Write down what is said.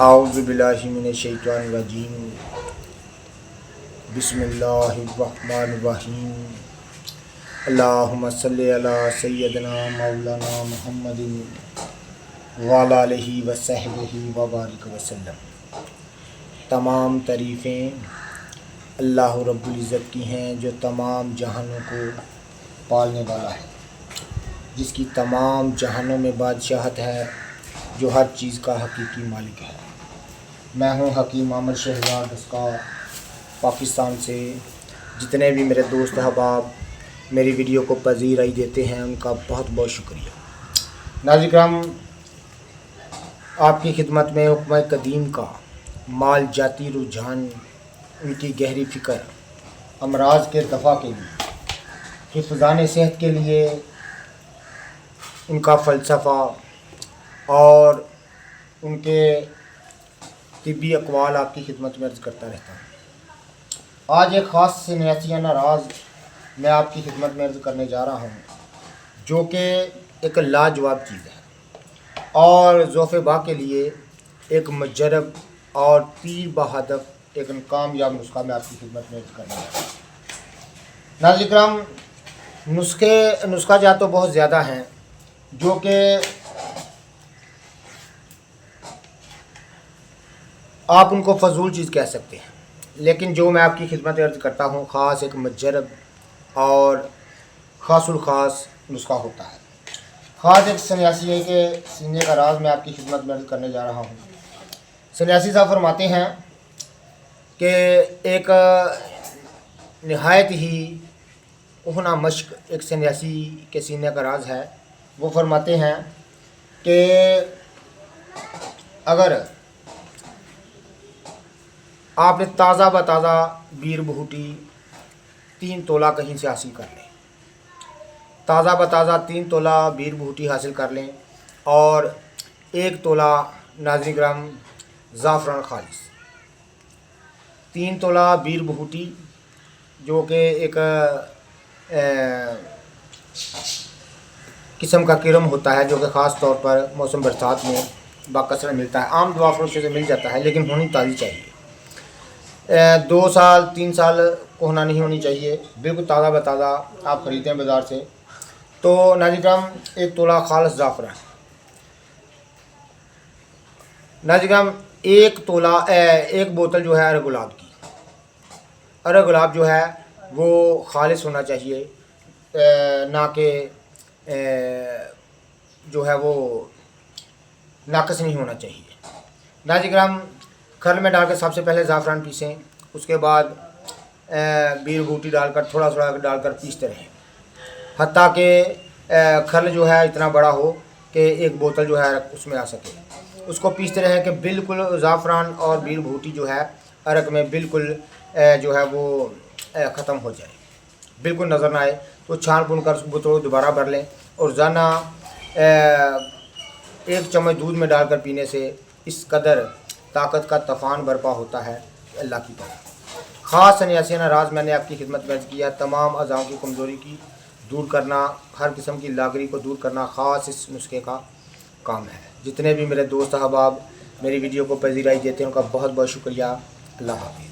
اعوذ باللہ من الشیطان الرجیم بسم اللہ الرحمن الرحیم اللہم صلی علی سیدنا مولانا محمد وعلی آلہ وصحبہ وبارک وسلم۔ تمام تعریفیں اللہ رب العزت کی ہیں جو تمام جہانوں کو پالنے والا ہے، جس کی تمام جہانوں میں بادشاہت ہے، جو ہر چیز کا حقیقی مالک ہے۔ میں ہوں حکیم عامر شہزاد اسکا پاکستان سے۔ جتنے بھی میرے دوست احباب میری ویڈیو کو پذیرائی دیتے ہیں ان کا بہت بہت شکریہ۔ ناظرین کرام، آپ کی خدمت میں حکمہ قدیم کا مال جاتی رجحان، ان کی گہری فکر، امراض کے دفع کے لیے، حفظان صحت کے لیے ان کا فلسفہ اور ان کے طبی اقوال آپ کی خدمت میں عرض کرتا رہتا ہوں۔ آج ایک خاص سنیاسیانہ راز میں آپ کی خدمت میں عرض کرنے جا رہا ہوں، جو کہ ایک لاجواب چیز ہے اور ذوف باء کے لیے ایک مجرب اور تیر بہدف ایک کامیاب نسخہ میں آپ کی خدمت میں عرض کرنے جا رہا ہوں۔ ناظرین کرام، نسخہ جات تو بہت زیادہ ہیں جو کہ آپ ان کو فضول چیز کہہ سکتے ہیں، لیکن جو میں آپ کی خدمت عرض کرتا ہوں خاص ایک مجرب اور خاص الخاص نسخہ ہوتا ہے۔ خاص ایک سنیاسی کے سینے کا راز میں آپ کی خدمت میں عرض کرنے جا رہا ہوں۔ سنیاسی صاحب فرماتے ہیں کہ ایک نہایت ہی کہنا مشق ایک سنیاسی کے سینے کا راز ہے۔ وہ فرماتے ہیں کہ اگر آپ نے تازہ بتازہ بیر بہوٹی 3 تولہ کہیں سے حاصل کر لیں، تازہ بتازہ 3 تولہ بیر بہوٹی حاصل کر لیں اور 1 تولہ ناظرین کرام زعفران خالص، 3 تولہ بیر بہوٹی جو کہ ایک قسم کا کرم ہوتا ہے جو کہ خاص طور پر موسم برسات میں باکثرت ملتا ہے، عام دوا فروشوں سے مل جاتا ہے لیکن ہونی تازی چاہیے۔ 2 سال 3 سال کوہنا نہیں ہونی چاہیے، بالکل تازہ بتازہ آپ خریدیں بازار سے۔ تو ناظرین کرام 1 تولہ خالص زعفران، ناظرین کرام 1 تولہ 1 بوتل جو ہے ارگ گلاب کی، ارگ گلاب جو ہے وہ خالص ہونا چاہیے، نہ کہ جو ہے وہ ناقص نہیں ہونا چاہیے۔ ناظرین کرام کھرل میں ڈال کے سب سے پہلے زعفران پیسیں، اس کے بعد بیر بوٹی ڈال کر تھوڑا تھوڑا ڈال کر پیستے رہیں حتیٰ کہ کھرل جو ہے اتنا بڑا ہو کہ 1 بوتل جو ہے اس میں آ سکے۔ اس کو پیستے رہیں کہ بالکل زعفران اور بیر بوٹی جو ہے عرق میں بالکل جو ہے وہ ختم ہو جائے، بالکل نظر نہ آئے۔ تو چھان پھون کر اس بوتل کو دوبارہ بھر لیں اور روزانہ 1 چمچ دودھ میں ڈال کر پینے سے اس قدر طاقت کا طوفان برپا ہوتا ہے اللہ کی طرف۔ خاص سنیاسیانہ راز میں نے آپ کی خدمت میں عرض کیا، تمام اعضاء کی کمزوری کی دور کرنا، ہر قسم کی لاغری کو دور کرنا خاص اس نسخے کا کام ہے۔ جتنے بھی میرے دوست احباب میری ویڈیو کو پذیرائی دیتے ہیں ان کا بہت بہت شکریہ۔ اللہ حافظ۔